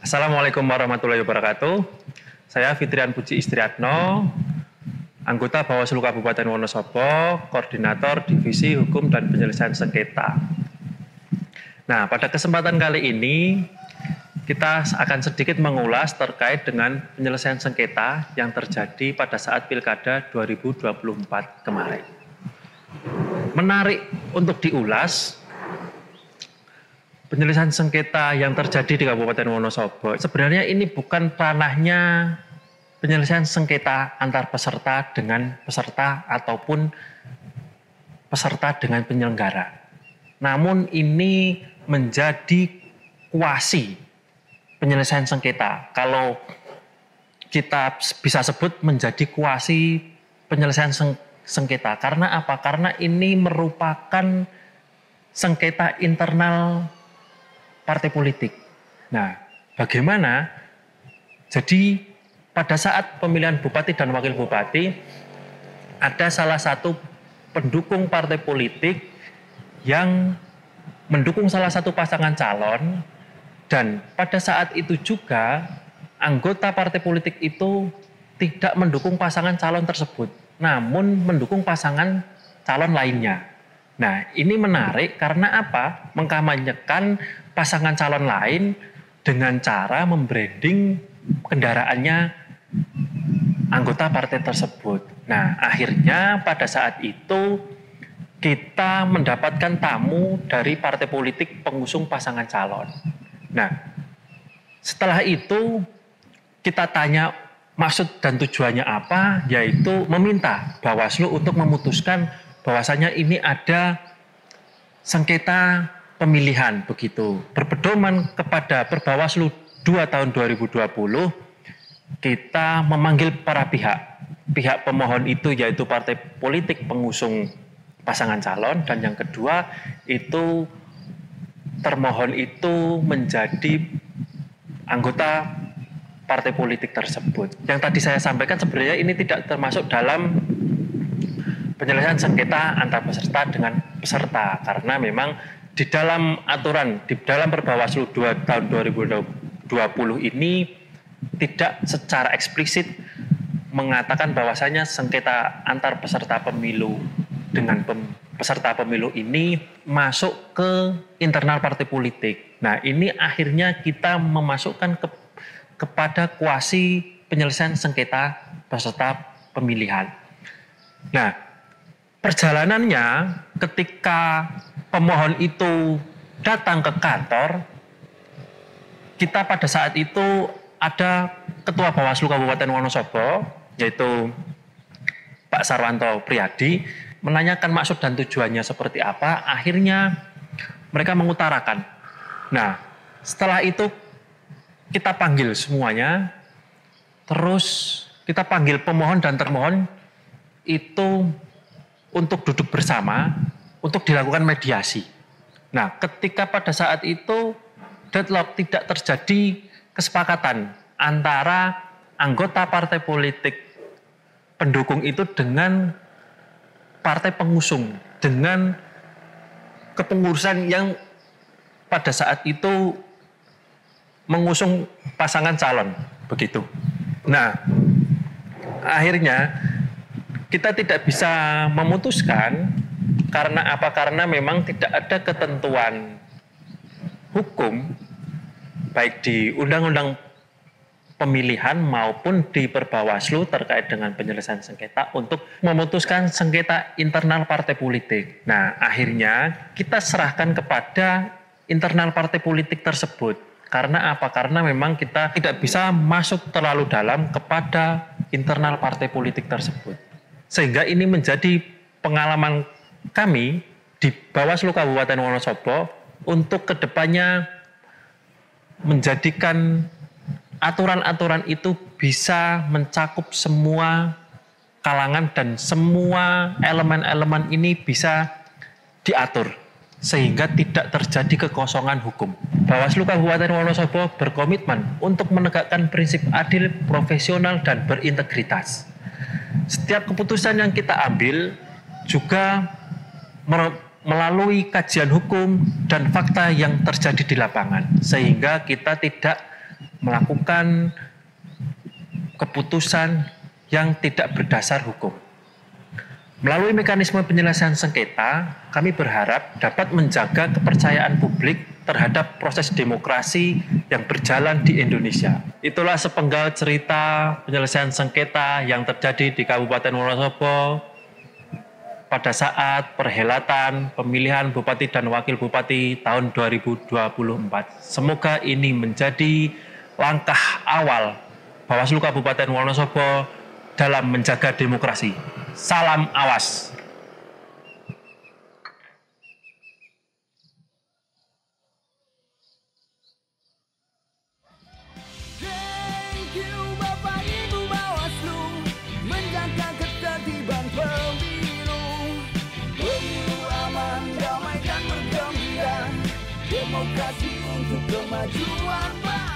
Assalamualaikum warahmatullahi wabarakatuh. Saya Fitrian Puji Istriatno, anggota Bawaslu Kabupaten Wonosobo, Koordinator Divisi Hukum dan Penyelesaian Sengketa. Nah, pada kesempatan kali ini kita akan sedikit mengulas terkait dengan penyelesaian sengketa yang terjadi pada saat Pilkada 2024 kemarin. Menarik untuk diulas, penyelesaian sengketa yang terjadi di Kabupaten Wonosobo, sebenarnya ini bukan ranahnya penyelesaian sengketa antar peserta dengan peserta ataupun peserta dengan penyelenggara. Namun ini menjadi kuasi penyelesaian sengketa. Kalau kita bisa sebut menjadi kuasi penyelesaian sengketa. Karena apa? Karena ini merupakan sengketa internal partai politik. Nah, bagaimana? Jadi pada saat pemilihan bupati dan wakil bupati, ada salah satu pendukung partai politik yang mendukung salah satu pasangan calon, dan pada saat itu juga anggota partai politik itu tidak mendukung pasangan calon tersebut, namun mendukung pasangan calon lainnya. Nah, ini menarik karena apa? Mengkampanyekan pasangan calon lain dengan cara membranding kendaraannya anggota partai tersebut. Nah, akhirnya pada saat itu kita mendapatkan tamu dari partai politik pengusung pasangan calon. Nah, setelah itu kita tanya maksud dan tujuannya apa, yaitu meminta Bawaslu untuk memutuskan bahwasanya ini ada sengketa pemilihan begitu. Berpedoman kepada Perbawaslu 2 tahun 2020, kita memanggil para pihak pemohon itu yaitu partai politik pengusung pasangan calon, dan yang kedua itu termohon itu menjadi anggota partai politik tersebut. Yang tadi saya sampaikan sebenarnya ini tidak termasuk dalam penyelesaian sengketa antar peserta dengan peserta, karena memang di dalam aturan, di dalam Perbawaslu 2 tahun 2020 ini tidak secara eksplisit mengatakan bahwasanya sengketa antar peserta pemilu dengan peserta pemilu ini masuk ke internal partai politik. Nah, ini akhirnya kita memasukkan kepada kuasi penyelesaian sengketa peserta pemilihan. Nah, perjalanannya ketika pemohon itu datang ke kantor, kita pada saat itu ada Ketua Bawaslu Kabupaten Wonosobo, yaitu Pak Sarwanto Priyadi, menanyakan maksud dan tujuannya seperti apa. Akhirnya mereka mengutarakan. Nah, setelah itu kita panggil semuanya, terus kita panggil pemohon dan termohon itu untuk duduk bersama, untuk dilakukan mediasi. Nah, ketika pada saat itu deadlock, tidak terjadi kesepakatan antara anggota partai politik pendukung itu dengan partai pengusung, dengan kepengurusan yang pada saat itu mengusung pasangan calon, begitu. Nah, akhirnya kita tidak bisa memutuskan karena apa? Karena memang tidak ada ketentuan hukum baik di Undang-Undang Pemilihan maupun di Perbawaslu terkait dengan penyelesaian sengketa untuk memutuskan sengketa internal partai politik. Nah, akhirnya kita serahkan kepada internal partai politik tersebut. Karena apa? Karena memang kita tidak bisa masuk terlalu dalam kepada internal partai politik tersebut. Sehingga ini menjadi pengalaman kami di Bawaslu Kabupaten Wonosobo untuk kedepannya menjadikan aturan-aturan itu bisa mencakup semua kalangan dan semua elemen-elemen ini bisa diatur sehingga tidak terjadi kekosongan hukum. Bawaslu Kabupaten Wonosobo berkomitmen untuk menegakkan prinsip adil, profesional, dan berintegritas. Setiap keputusan yang kita ambil juga melalui kajian hukum dan fakta yang terjadi di lapangan, sehingga kita tidak melakukan keputusan yang tidak berdasar hukum. Melalui mekanisme penyelesaian sengketa, kami berharap dapat menjaga kepercayaan publik terhadap proses demokrasi yang berjalan di Indonesia. Itulah sepenggal cerita penyelesaian sengketa yang terjadi di Kabupaten Wonosobo pada saat perhelatan pemilihan Bupati dan Wakil Bupati tahun 2024. Semoga ini menjadi langkah awal Bawaslu Kabupaten Wonosobo dalam menjaga demokrasi. Salam awas. Thank you Bapak Ibu Bawaslu menjaga ketertiban pemilu. Pemilu aman, damai dan bergembira. Demokrasi untuk kemajuan bangsa.